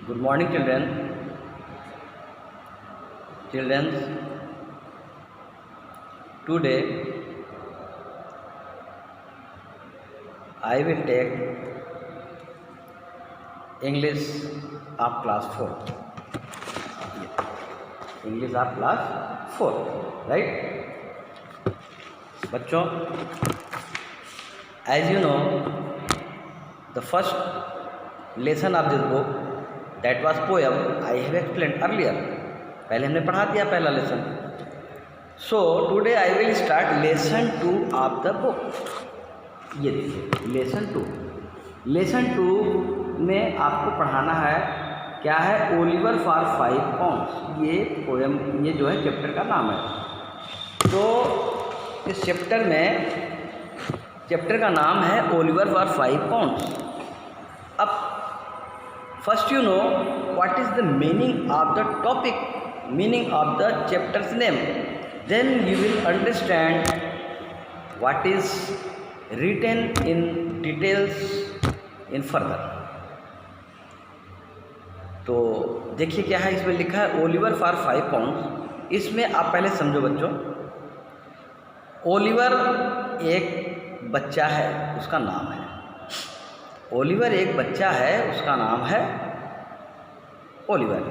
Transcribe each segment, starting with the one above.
Good morning, children. Children, today I will take English of class 4. English of class 4, right? बच्चों, as you know, the first lesson of this book, that was poem, I have explained earlier. पहले हमने पढ़ा दिया पहला lesson. So today I will start lesson 2 of the book. ये देखिए lesson 2. Lesson 2 में आपको पढ़ाना है क्या है, ओलिवर फॉर 5 पॉन्ड्स. ये पोएम, ये जो है चैप्टर का नाम है. तो इस चैप्टर का नाम है ओलिवर फॉर 5 पॉन्ड्स. अब first you know what is the meaning of the topic, meaning of the chapters name, then you will understand what is written in details in further. तो देखिए क्या है, इसमें लिखा है ओलिवर फॉर 5 पॉन्ड्स. इसमें आप पहले समझो बच्चों, ओलिवर एक बच्चा है, उसका नाम है ओलिवर. एक बच्चा है, उसका नाम है ओलिवर.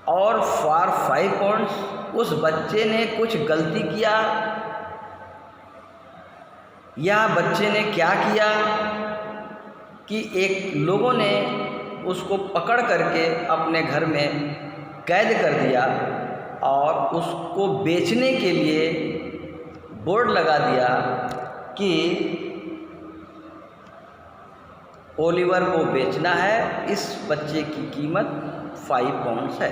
और फॉर 5 पॉन्ड्स, उस बच्चे ने कुछ गलती किया, या बच्चे ने क्या किया कि एक लोगों ने उसको पकड़ करके अपने घर में कैद कर दिया और उसको बेचने के लिए बोर्ड लगा दिया कि ओलिवर को बेचना है, इस बच्चे की कीमत 5 पॉन्ड्स है.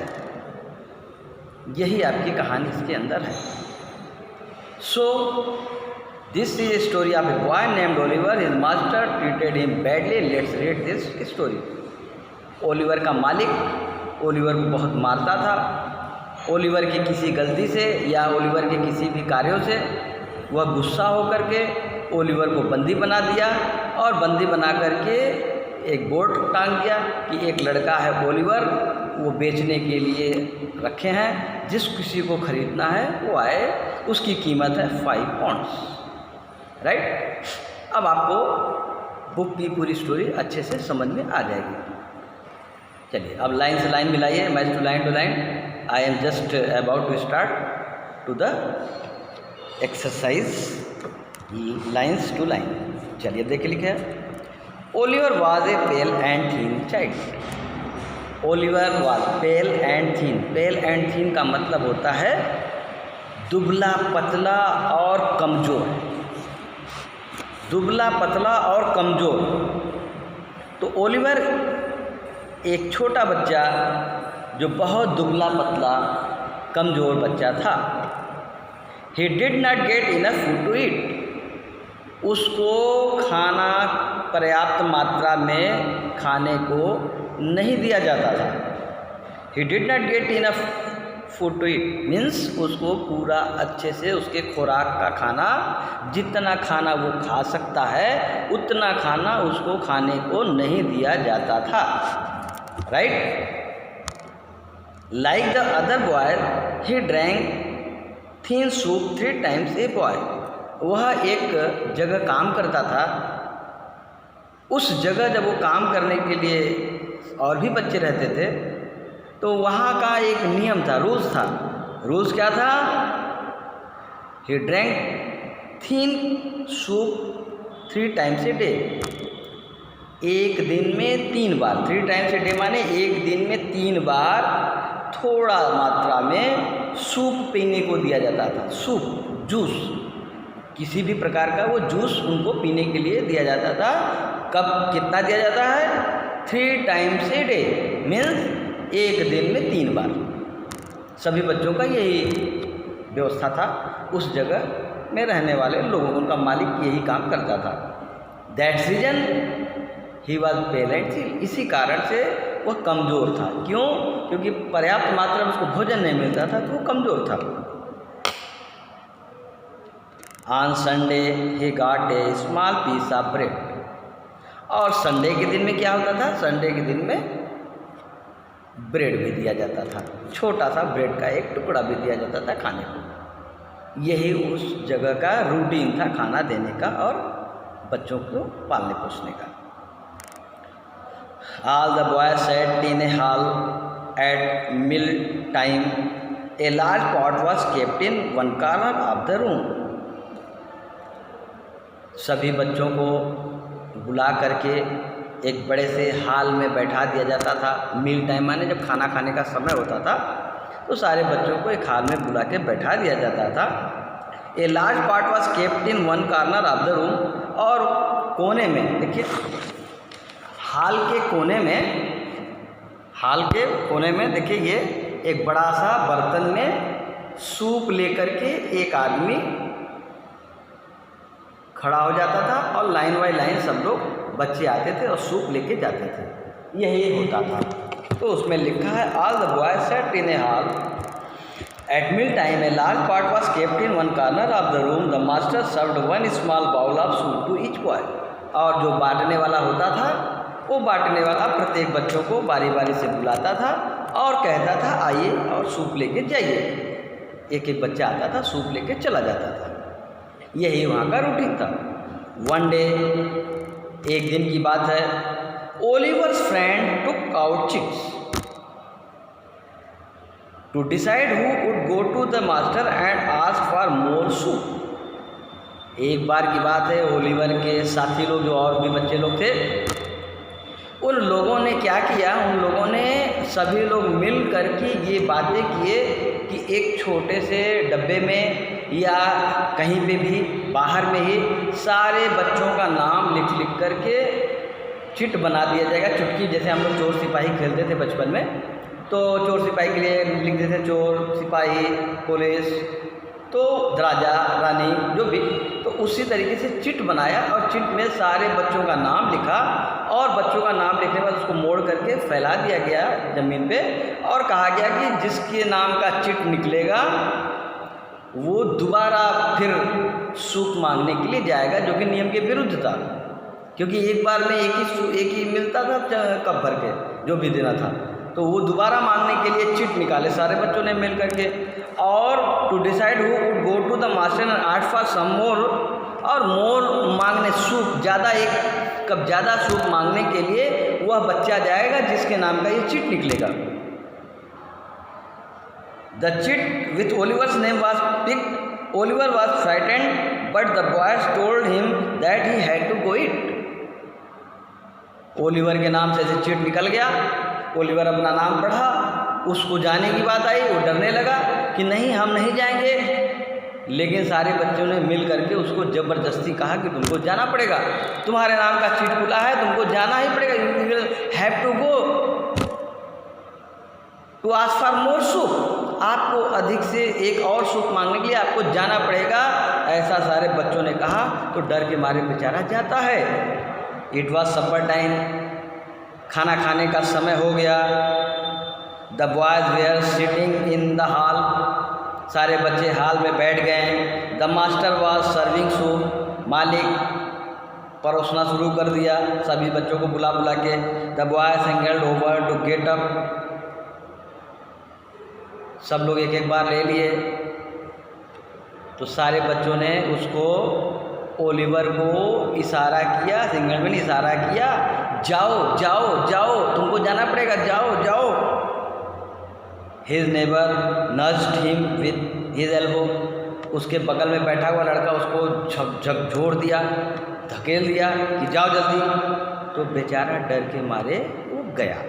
यही आपकी कहानी इसके अंदर है. So this is a story of a boy named Oliver. His master treated him badly. Let's read this story. Oliver का मालिक ओलिवर को बहुत मारता था. ओलिवर की किसी गलती से या ओलिवर के किसी भी कार्यों से वह गुस्सा होकर के ओलिवर को बंदी बना दिया और बंदी बना करके एक बोर्ड टांग दिया कि एक लड़का है ओलिवर, वो बेचने के लिए रखे हैं, जिस किसी को ख़रीदना है वो आए, उसकी कीमत है 5 पॉन्ड्स. राइट. अब आपको बुक की पूरी स्टोरी अच्छे से समझ में आ जाएगी. चलिए अब लाइन से लाइन मिलाइए, match to line. I am just about to start to the exercise lines to line. चलिए देखिए लिखे है, Oliver was a pale and thin child. Oliver was pale and thin. Pale and thin का मतलब होता है दुबला पतला और कमज़ोर. दुबला पतला और कमज़ोर. तो ओलिवर एक छोटा बच्चा जो बहुत दुबला पतला कमज़ोर बच्चा था. He did not get enough food to eat. उसको खाना पर्याप्त मात्रा में खाने को नहीं दिया जाता था. He did not get enough food to eat means उसको पूरा अच्छे से उसके खुराक का खाना, जितना खाना वो खा सकता है उतना खाना उसको खाने को नहीं दिया जाता था. Right. Like the other boy he drank thin soup 3 times a boy. वह एक जगह काम करता था. उस जगह जब वो काम करने के लिए और भी बच्चे रहते थे, तो वहाँ का एक नियम था, रूल्स था. रूल्स क्या था? He drank thin soup 3 times a day. एक दिन में 3 बार. 3 टाइम्स ए डे माने एक दिन में 3 बार थोड़ा मात्रा में सूप पीने को दिया जाता था. सूप, जूस, किसी भी प्रकार का वो जूस उनको पीने के लिए दिया जाता था. कब कितना दिया जाता है? 3 टाइम्स ए डे मीन्स एक दिन में 3 बार. सभी बच्चों का यही व्यवस्था था. उस जगह में रहने वाले लोगों, उनका मालिक यही काम करता था. That's reason he was pale and thin. इसी कारण से वह कमज़ोर था. क्यों? क्योंकि पर्याप्त मात्रा में उसको भोजन नहीं मिलता था, तो वो कमज़ोर था. On Sunday he got a small piece of bread. और संडे के दिन में क्या होता था? संडे के दिन में ब्रेड भी दिया जाता था, छोटा सा ब्रेड का एक टुकड़ा भी दिया जाता था खाने को। यही उस जगह का रूटीन था खाना देने का और बच्चों को पालने पोसने का। All the boys sat in a hall at meal time. A large pot was kept in one corner of the room. सभी बच्चों को बुला करके एक बड़े से हॉल में बैठा दिया जाता था। मील टाइम माने जब खाना खाने का समय होता था तो सारे बच्चों को एक हॉल में बुला के बैठा दिया जाता था। ए large part was kept in one corner of the room, और कोने में देखिए हॉल के कोने में देखिए ये एक बड़ा सा बर्तन में सूप लेकर के एक आदमी खड़ा हो जाता था और लाइन बाई लाइन सब लोग बच्चे आते थे और सूप लेके जाते थे। यही होता था। तो उसमें लिखा है all the boys sat in a hall at meal time a large part was kept in one corner of the room, the master served one small bowl of soup to each boy. और जो बांटने वाला होता था वो बांटने वाला प्रत्येक बच्चों को बारी बारी से बुलाता था और कहता था आइए और सूप लेके जाइए। एक एक बच्चा आता था, सूप लेके चला जाता था। यही वहाँ का रूटीन था। वन डे, एक दिन की बात है, Oliver's friend took out chits to decide who would go to the master and ask for more soup. एक बार की बात है, ओलिवर के साथी लोग जो और भी बच्चे लोग थे, उन लोगों ने क्या किया, उन लोगों ने सभी लोग मिल करके ये बातें किए कि एक छोटे से डब्बे में या कहीं पे भी बाहर में ही सारे बच्चों का नाम लिख लिख करके चिट बना दिया जाएगा। चुटकी, जैसे हम लोग चोर सिपाही खेलते थे बचपन में, तो चोर सिपाही के लिए लिख देते थे चोर सिपाही पुलिस, तो राजा रानी जो भी, तो उसी तरीके से चिट बनाया और चिट में सारे बच्चों का नाम लिखा और बच्चों का नाम लिखने के बाद उसको मोड़ करके फैला दिया गया ज़मीन पे और कहा गया कि जिसके नाम का चिट निकलेगा वो दोबारा फिर सूप मांगने के लिए जाएगा, जो कि नियम के विरुद्ध था, क्योंकि एक बार में एक ही मिलता था कप भर के जो भी देना था। तो वो दोबारा मांगने के लिए चिट निकाले सारे बच्चों ने मिल करके, और to decide who would go to the master and ask for some more, और मोर मांगने सूप, ज़्यादा एक कप ज़्यादा सूप मांगने के लिए वह बच्चा जाएगा जिसके नाम का ये चिट निकलेगा। The chit with Oliver's name was picked. Oliver was frightened but the boys told him that he had to go it. Oliver के नाम से चिट निकल गया, ओलिवर अपना नाम पढ़ा, उसको जाने की बात आई, वो डरने लगा कि नहीं हम नहीं जाएंगे, लेकिन सारे बच्चों ने मिल करके उसको ज़बरदस्ती कहा कि तुमको जाना पड़ेगा, तुम्हारे नाम का चिट खुला है, तुमको जाना ही पड़ेगा, you will have to go to ask for more soup. आपको अधिक से एक और सूप मांगने के लिए आपको जाना पड़ेगा। ऐसा सारे बच्चों ने कहा तो डर के मारे बेचारा जाता है। इट वॉज सपर टाइम, खाना खाने का समय हो गया। The boys were sitting in the hall, सारे बच्चे हॉल में बैठ गए। The master was serving soup, मालिक परोसना शुरू कर दिया सभी बच्चों को बुला बुला के। The boys angled over to get up, सब लोग एक एक बार ले लिए। तो सारे बच्चों ने उसको, ओलिवर को इशारा किया, सिंगल में इशारा किया, जाओ जाओ जाओ, तुमको जाना पड़ेगा, जाओ जाओ। His neighbour nudged him with his elbow, उसके बगल में बैठा हुआ लड़का उसको झकझोर दिया, धकेल दिया कि जाओ जल्दी। तो बेचारा डर के मारे वो गया।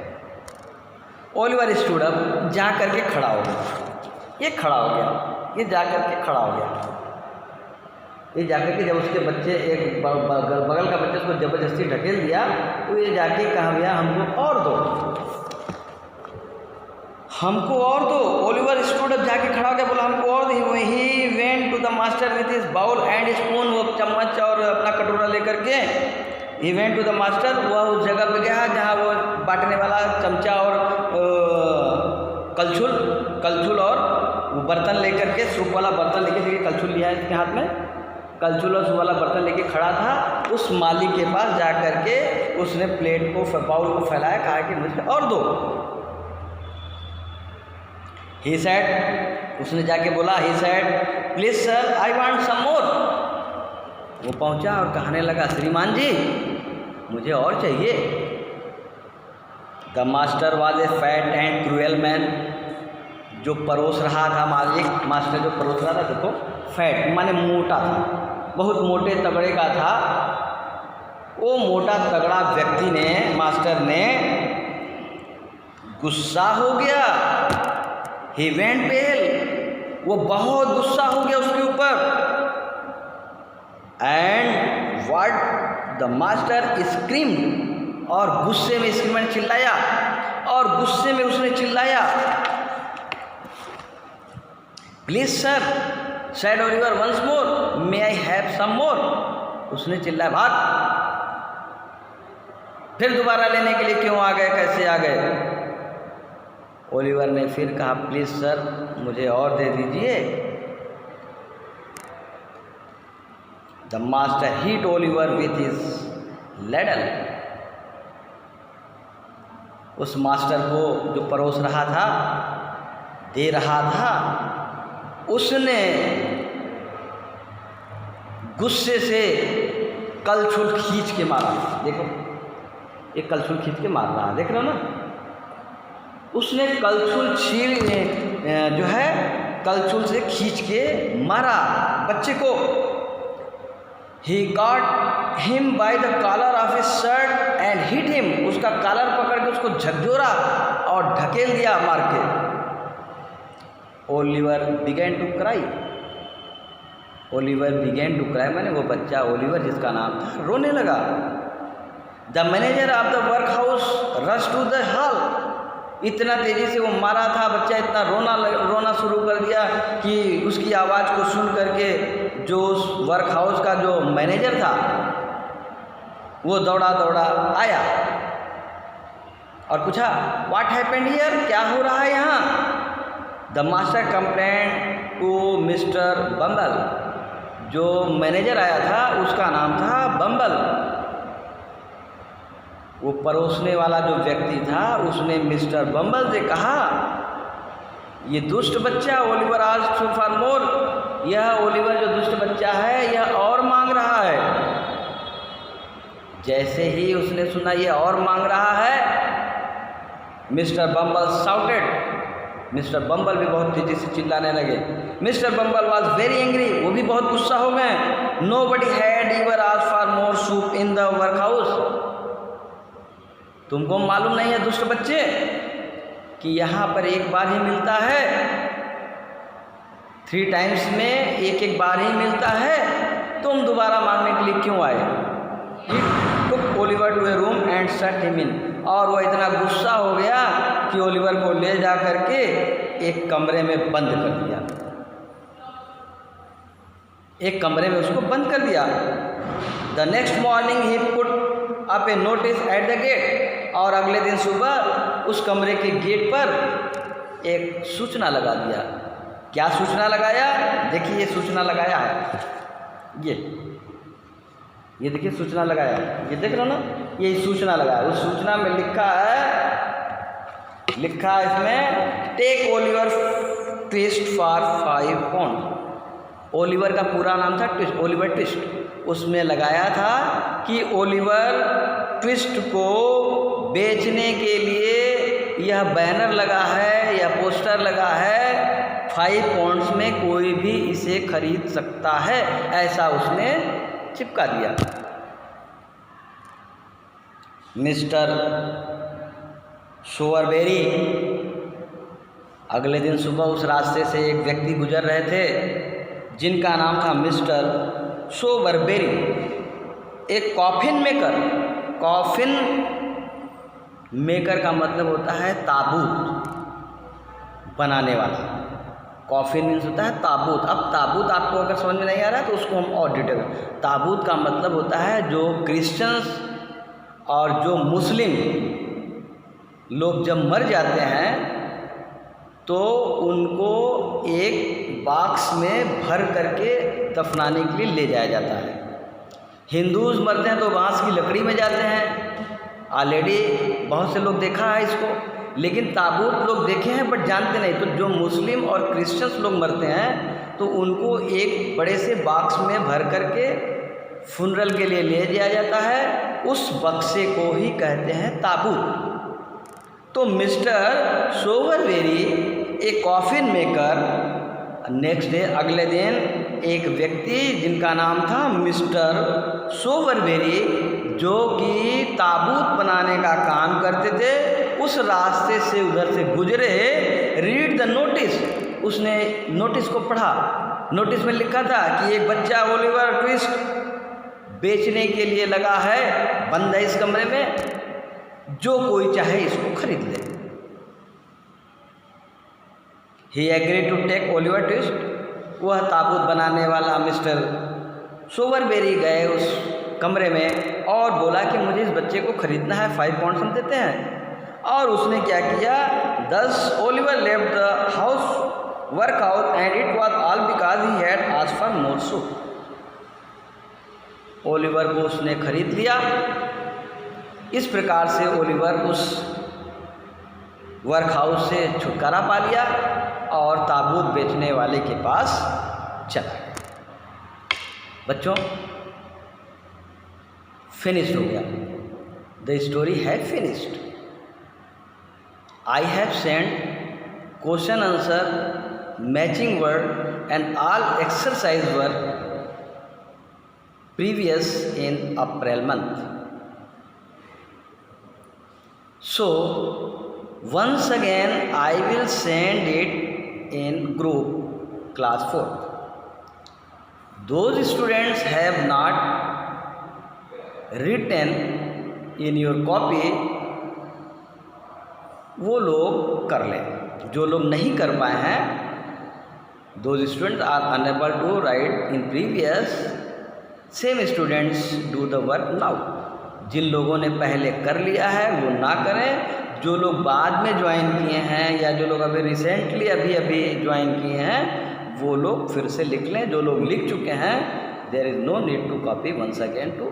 ओलिवर स्टूड अप, जा करके खड़ा हो गया। ये खड़ा हो गया, ये जा करके खड़ा हो गया। ये जाकर के जब उसके बच्चे एक बगल का बच्चा उसको ज़बरदस्ती ढकेल दिया, तो ये जाके कहा भैया हमको और दो, हमको और दो। ओलिवर स्टूड अप, जाके खड़ा हो गया, बोला हमको और दो। He went to the master with his bowl and spoon, वो चम्मच और अपना कटोरा लेकर के he went to the master, वह उस जगह पे गया जहाँ वो बांटने वाला चमचा और कलछुल और वो बर्तन लेकर के, सूप वाला बर्तन लेके, देखिए कलछुल लिया है इसके हाथ में, कलछुल और सूप वाला बर्तन लेके खड़ा था। उस मालिक के पास जा कर के उसने प्लेट को, बाउल को फैलाया, कहा कि मुझे और दो। ही सेड, उसने जाके बोला, he said please sir I want some more. वो पहुंचा और कहने लगा, श्रीमान जी मुझे और चाहिए। The master was a fat and cruel man. जो परोस रहा था, मालिक मास्टर जो परोस रहा था, देखो फैट माने मोटा था, बहुत मोटे तगड़े का था। वो मोटा तगड़ा व्यक्ति ने, मास्टर ने गुस्सा हो गया। ही वेंट पेल, वो बहुत गुस्सा हो गया उसके ऊपर। And what the master screamed, और गुस्से में स्क्रीम चिल्लाया, और गुस्से में उसने चिल्लाया, please sir said Oliver once more, may I have some more. उसने चिल्लाया, भाग, फिर दोबारा लेने के लिए क्यों आ गए, कैसे आ गए। ओलिवर ने फिर कहा, प्लीज सर मुझे और दे दीजिए। The master hit Oliver with his ladle. उस मास्टर को जो परोस रहा था, दे रहा था, उसने गुस्से से कलछुल खींच के मारा। देखो एक कलछुल खींच के मार रहा है, देख रहे हो ना। उसने कलछुल छील जो है कलछुल से खींच के मारा बच्चे को। He got him by the collar of his shirt and hit him. उसका कॉलर पकड़ के उसको झकझोरा और ढकेल दिया मार के। Oliver began to cry. Oliver began to cry माने वो बच्चा ओलिवर जिसका नाम था रोने लगा। The manager of the work house rush to the hall. इतना तेज़ी से वो मारा था बच्चा, इतना रोना शुरू कर दिया कि उसकी आवाज़ को सुन करके जो उस वर्क हाउस का जो मैनेजर था वो दौड़ा दौड़ा आया और पूछा, व्हाट हैपेंड हियर, क्या हो रहा है यहाँ। The master complaint to Mr Bumble. जो मैनेजर आया था उसका नाम था बम्बल। वो परोसने वाला जो व्यक्ति था उसने मिस्टर बम्बल से कहा, ये दुष्ट बच्चा ओलिवर आज फॉर मोर, यह ओलिवर जो दुष्ट बच्चा है यह और मांग रहा है। जैसे ही उसने सुना ये और मांग रहा है, मिस्टर बम्बल शाउटेड। मिस्टर बम्बल भी बहुत तेजी से चिल्लाने लगे। Mister bumble was very angry, वो भी बहुत गुस्सा हो गए। Nobody had ever asked for more soup in the work house. तुमको मालूम नहीं है दुष्ट बच्चे कि यहाँ पर एक बार ही मिलता है, 3 टाइम्स में एक बार ही मिलता है, तुम दोबारा मांगने के लिए क्यों आए। He took Oliver to a room and shut him in. और वो इतना गुस्सा हो गया कि ओलिवर को ले जा करके एक कमरे में बंद कर दिया। एक कमरे में उसको बंद कर दिया। The next morning he put up a notice at the gate. और अगले दिन सुबह उस कमरे के गेट पर एक सूचना लगा दिया। क्या सूचना लगाया, देखिए ये सूचना लगाया है, ये देखिए सूचना लगाया, ये देख रहे हो ना, ये सूचना लगाया। उस सूचना में लिखा है इसमें, take Oliver Twist for 5 pound. Oliver का पूरा नाम था ट्विस्ट, ओलिवर ट्विस्ट। उसमें लगाया था कि ओलिवर ट्विस्ट को बेचने के लिए यह बैनर लगा है, यह पोस्टर लगा है, 5 पाउंड्स में कोई भी इसे खरीद सकता है, ऐसा उसने चिपका दिया। मिस्टर शोवरबेरी, अगले दिन सुबह उस रास्ते से एक व्यक्ति गुजर रहे थे जिनका नाम था मिस्टर शोवरबेरी। एक कॉफिन मेकर, कॉफिन मेकर का मतलब होता है ताबूत बनाने वाला। कॉफिन मीन्स होता है ताबूत। अब ताबूत आपको अगर समझ में नहीं आ रहा है तो उसको हम और डिटेल। ताबूत का मतलब होता है जो क्रिश्चियंस और जो मुस्लिम लोग जब मर जाते हैं तो उनको एक बॉक्स में भर करके दफनाने के लिए ले जाया जाता है। हिंदूज मरते हैं तो बांस की लकड़ी में जाते हैं। ऑलरेडी बहुत से लोग देखा है इसको लेकिन ताबूत लोग देखे हैं बट जानते नहीं। तो जो मुस्लिम और क्रिश्चियंस लोग मरते हैं तो उनको एक बड़े से बॉक्स में भर करके फुनरल के लिए ले जाया जाता है, उस बक्से को ही कहते हैं ताबूत। तो मिस्टर सोवरबेरी एक कॉफिन मेकर, नेक्स्ट डे अगले दिन एक व्यक्ति जिनका नाम था मिस्टर सोवरबेरी, जो कि ताबूत बनाने का काम करते थे, उस रास्ते से उधर से गुजरे। रीड द नोटिस, उसने नोटिस को पढ़ा। नोटिस में लिखा था कि एक बच्चा ओलिवर ट्विस्ट बेचने के लिए लगा है, बंद है इस कमरे में, जो कोई चाहे इसको खरीद ले। He agree to take Oliver Twist. वह ताबूत बनाने वाला मिस्टर सोवरबेरी गए उस कमरे में और बोला कि मुझे इस बच्चे को खरीदना है, 5 पाउंड हम देते हैं। और उसने क्या किया, 10 Oliver left the house work out and it was all because he had asked for more soup. Oliver को उसने खरीद लिया। इस प्रकार से ओलिवर उस वर्क हाउस से छुटकारा पा लिया और ताबूत बेचने वाले के पास चला गया। बच्चों, फिनिश्ड हो गया, द स्टोरी है finished. I have send question answer, matching word and all exercise work previous in April month. So once again I will send it in group class 4. Those students have not written in your copy, वो लोग कर लें। जो लोग नहीं कर पाए हैं, those students are unable to write in previous, same students do the work now. जिन लोगों ने पहले कर लिया है वो ना करें, जो लोग बाद में ज्वाइन किए हैं या जो लोग अभी रिसेंटली अभी ज्वाइन किए हैं वो लोग फिर से लिख लें। जो लोग लिख चुके हैं, there is no need to copy once again to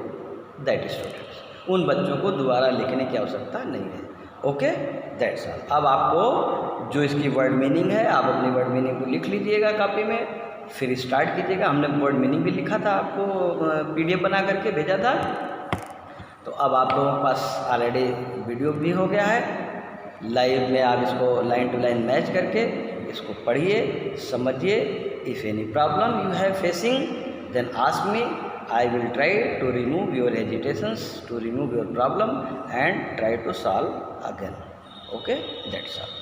that students. उन बच्चों को दोबारा लिखने की आवश्यकता नहीं है। Okay, that's all. अब आपको जो इसकी वर्ड मीनिंग है, आप अपनी वर्ड मीनिंग को लिख लीजिएगा कॉपी में, फिर स्टार्ट कीजिएगा। हमने वर्ड मीनिंग भी लिखा था, आपको PDF बना करके भेजा था। तो अब आप लोगों के पास ऑलरेडी वीडियो भी हो गया है। लाइव में आप इसको लाइन टू लाइन मैच करके इसको पढ़िए, समझिए। If any problem you have facing then ask me, I will try to remove your hesitations, to remove your problem and try to solve again. Okay, that's all.